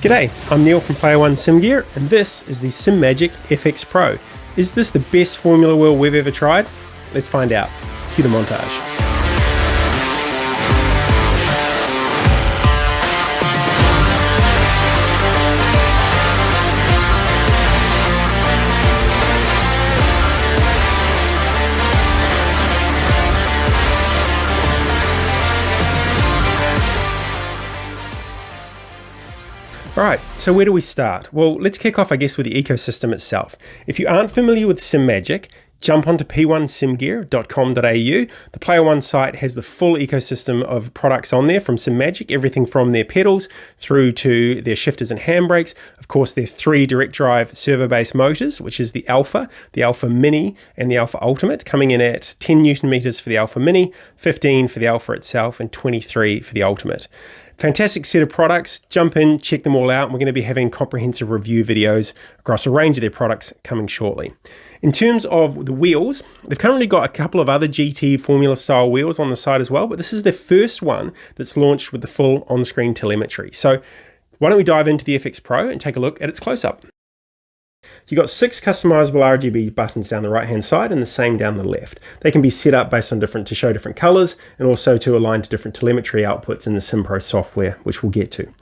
G'day, I'm Neil from Player1 Sim Gear, and this is the Simagic FX Pro. Is this the best formula wheel we've ever tried? Let's find out. Cue the montage. Alright, so where do we start? Well, let's kick off, I guess, with the ecosystem itself. If you aren't familiar with Simagic, jump onto p1simgear.com.au. The Player1 site has the full ecosystem of products on there from Simagic, everything from their pedals through to their shifters and handbrakes. Of course, their 3 direct drive servo-based motors, which is the Alpha Mini, and the Alpha Ultimate, coming in at 10 Newton meters for the Alpha Mini, 15 for the Alpha itself, and 23 for the Ultimate. Fantastic set of products. Jump in, check them all out. We're going to be having comprehensive review videos across a range of their products coming shortly. In terms of the wheels, they've currently got a couple of other GT Formula style wheels on the side as well, but this is the first one that's launched with the full on-screen telemetry. So why don't we dive into the FX Pro and take a look at its close-up. You've got 6 customizable RGB buttons down the right hand side and the same down the left. They can be set up based on to show different colors and also to align to different telemetry outputs in the SimPro software, which we'll get to.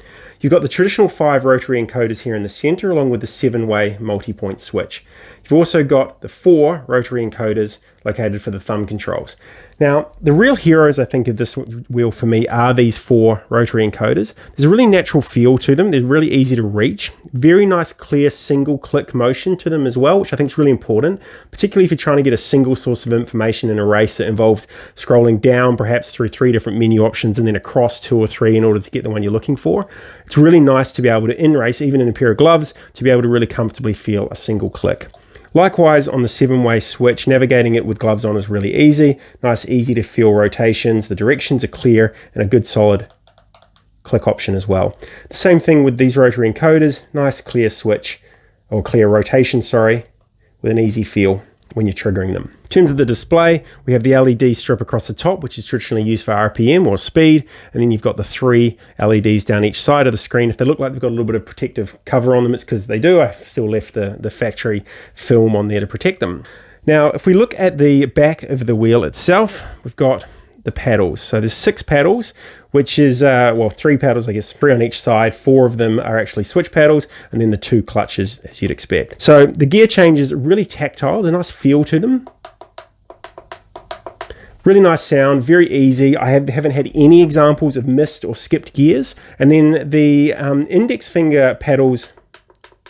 You've got the traditional 5 rotary encoders here in the center along with the 7-way multi-point switch. You've also got the 4 rotary encoders located for the thumb controls. Now, the real heroes, I think, of this wheel for me are these 4 rotary encoders. There's a really natural feel to them. They're really easy to reach. Very nice, clear, single-click motion to them as well, which I think is really important, particularly if you're trying to get a single source of information in a race that involves scrolling down, perhaps through 3 different menu options and then across 2 or 3 in order to get the one you're looking for. It's really nice to be able to, in race, even in a pair of gloves, to be able to really comfortably feel a single click. Likewise, on the 7-way switch, navigating it with gloves on is really easy. Nice, easy to feel rotations. The directions are clear and a good solid click option as well. The same thing with these rotary encoders. Nice, clear switch, or clear rotation, sorry, with an easy feel when you're triggering them. In terms of the display, we have the LED strip across the top, which is traditionally used for RPM or speed, and then you've got the 3 LEDs down each side of the screen. If they look like they've got a little bit of protective cover on them, it's because they do. I've still left the factory film on there to protect them. Now, if we look at the back of the wheel itself, we've got the paddles. So there's 6 paddles, which is, 3 paddles, I guess, 3 on each side. 4 of them are actually switch paddles, and then the 2 clutches, as you'd expect. So the gear changes are really tactile. There's a nice feel to them. Really nice sound, very easy. I haven't had any examples of missed or skipped gears. And then the index finger paddles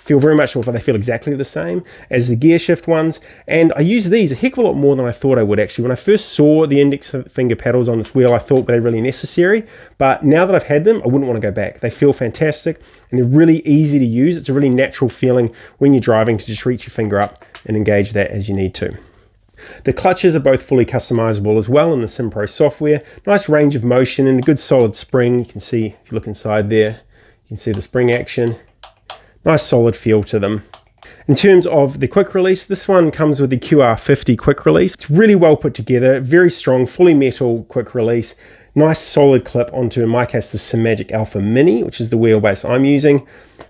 feel very much like they feel exactly the same as the gear shift ones. And I use these a heck of a lot more than I thought I would actually. When I first saw the index finger pedals on this wheel, I thought they were really necessary. But now that I've had them, I wouldn't want to go back. They feel fantastic and they're really easy to use. It's a really natural feeling when you're driving to just reach your finger up and engage that as you need to. The clutches are both fully customizable as well in the SimPro software. Nice range of motion and a good solid spring. You can see, if you look inside there, you can see the spring action. Nice solid feel to them. In terms of the quick release, this one comes with the QR50 quick release. It's really well put together, very strong, fully metal quick release. Nice solid clip onto, in my case, the Simagic Alpha Mini, which is the wheelbase I'm using.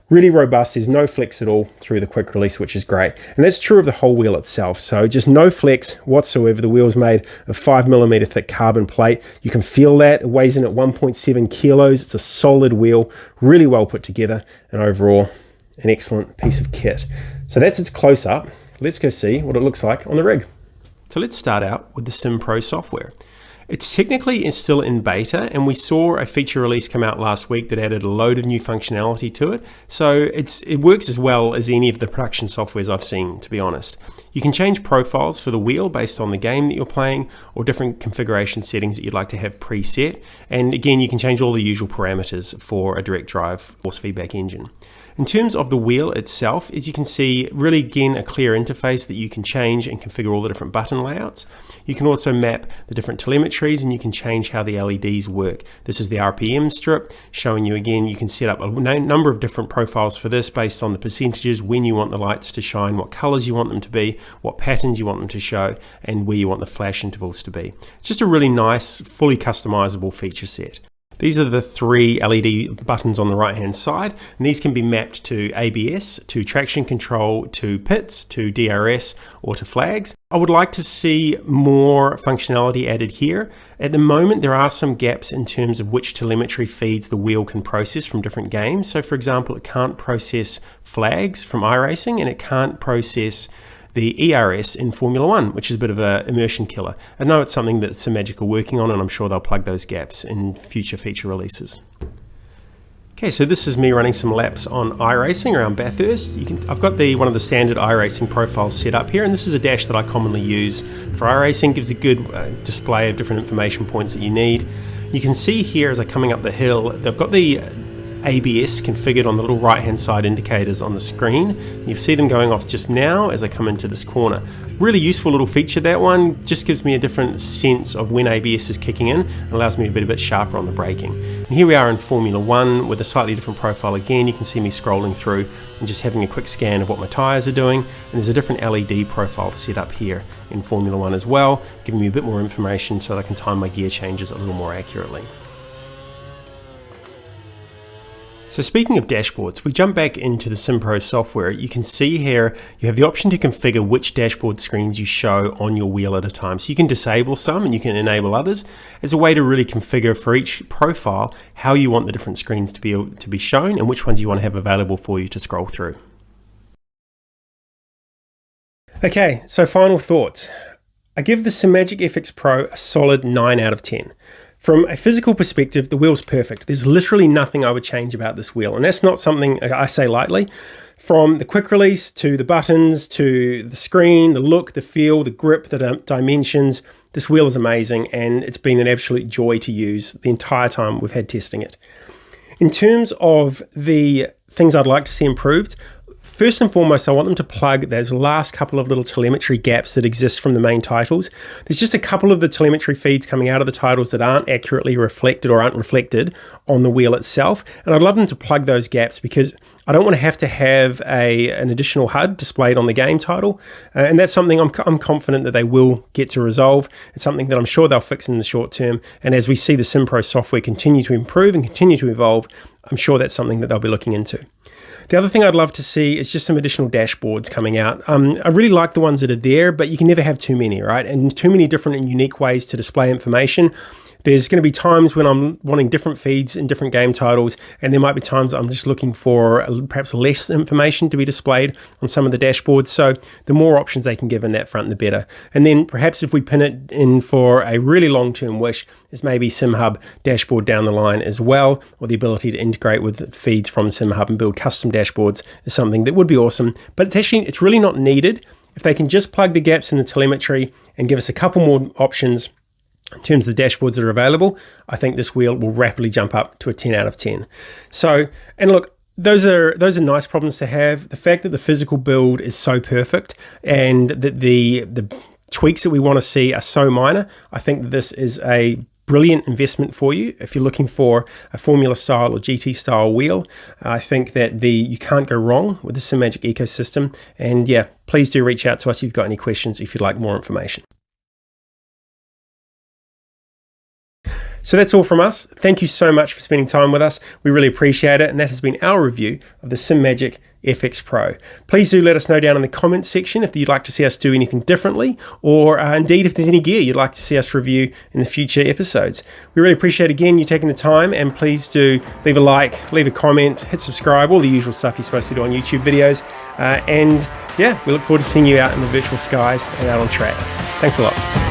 Really robust, there's no flex at all through the quick release, which is great. And that's true of the whole wheel itself. So just no flex whatsoever. The wheel's made of 5mm thick carbon plate. You can feel that. It weighs in at 1.7 kilos. It's a solid wheel, really well put together, and overall, an excellent piece of kit. So that's its close-up. Let's go see what it looks like on the rig. So let's start out with the SimPro software. It's technically still in beta, and we saw a feature release come out last week that added a load of new functionality to it. So it works as well as any of the production softwares I've seen, to be honest. You can change profiles for the wheel based on the game that you're playing or different configuration settings that you'd like to have preset. And again, you can change all the usual parameters for a direct drive force feedback engine. In terms of the wheel itself, as you can see, really again a clear interface that you can change and configure all the different button layouts. You can also map the different telemetries and you can change how the LEDs work. This is the RPM strip showing you again, you can set up a number of different profiles for this based on the percentages, when you want the lights to shine, what colors you want them to be, what patterns you want them to show, and where you want the flash intervals to be. It's just a really nice, fully customizable feature set. These are the 3 LED buttons on the right hand side, and these can be mapped to ABS, to traction control, to pits, to DRS, or to flags. I would like to see more functionality added here. At the moment, there are some gaps in terms of which telemetry feeds the wheel can process from different games. So for example, it can't process flags from iRacing, and it can't process the ERS in Formula 1, which is a bit of an immersion killer. I know it's something that Simagic are working on, and I'm sure they'll plug those gaps in future feature releases. Okay, so this is me running some laps on iRacing around Bathurst. I've got one of the standard iRacing profiles set up here, and this is a dash that I commonly use for iRacing. It gives a good display of different information points that you need. You can see here as I'm coming up the hill, they've got the ABS configured on the little right hand side indicators on the screen. You see them going off just now as I come into this corner. Really useful little feature, that one. Just gives me a different sense of when ABS is kicking in and allows me to be a bit sharper on the braking. And here we are in Formula 1 with a slightly different profile again. You can see me scrolling through and just having a quick scan of what my tyres are doing, and there's a different LED profile set up here in Formula 1 as well, giving me a bit more information so that I can time my gear changes a little more accurately. So speaking of dashboards, if we jump back into the Sim Pro software, you can see here you have the option to configure which dashboard screens you show on your wheel at a time. So you can disable some and you can enable others as a way to really configure for each profile how you want the different screens to be shown and which ones you want to have available for you to scroll through. Okay, so final thoughts. I give the Simagic FX Pro a solid 9 out of 10. From a physical perspective, the wheel's perfect. There's literally nothing I would change about this wheel, and that's not something I say lightly. From the quick release to the buttons to the screen, the look, the feel, the grip, the dimensions, this wheel is amazing, and it's been an absolute joy to use the entire time we've had testing it. In terms of the things I'd like to see improved, first and foremost, I want them to plug those last couple of little telemetry gaps that exist from the main titles. There's just a couple of the telemetry feeds coming out of the titles that aren't accurately reflected or aren't reflected on the wheel itself. And I'd love them to plug those gaps because I don't want to have an additional HUD displayed on the game title. And that's something I'm confident that they will get to resolve. It's something that I'm sure they'll fix in the short term. And as we see the Sim Pro software continue to improve and continue to evolve, I'm sure that's something that they'll be looking into. The other thing I'd love to see is just some additional dashboards coming out. I really like the ones that are there, but you can never have too many, right? And too many different and unique ways to display information. There's going to be times when I'm wanting different feeds in different game titles, and there might be times I'm just looking for perhaps less information to be displayed on some of the dashboards. So the more options they can give in that front, the better. And then perhaps if we pin it in for a really long-term wish, is maybe SimHub dashboard down the line as well, or the ability to integrate with feeds from SimHub and build custom dashboards is something that would be awesome. But it's really not needed. If they can just plug the gaps in the telemetry and give us a couple more options in terms of the dashboards that are available, I think this wheel will rapidly jump up to a 10 out of 10. So, and look, those are nice problems to have. The fact that the physical build is so perfect and that the tweaks that we want to see are so minor, I think that this is a brilliant investment for you. If you're looking for a Formula style or GT style wheel, I think that you can't go wrong with the Simagic ecosystem. And yeah, please do reach out to us if you've got any questions, if you'd like more information. So that's all from us. Thank you so much for spending time with us. We really appreciate it. And that has been our review of the Simagic FX Pro. Please do let us know down in the comments section if you'd like to see us do anything differently, or indeed if there's any gear you'd like to see us review in the future episodes. We really appreciate again you taking the time, and please do leave a like, leave a comment, hit subscribe, all the usual stuff you're supposed to do on YouTube videos. And yeah, we look forward to seeing you out in the virtual skies and out on track. Thanks a lot.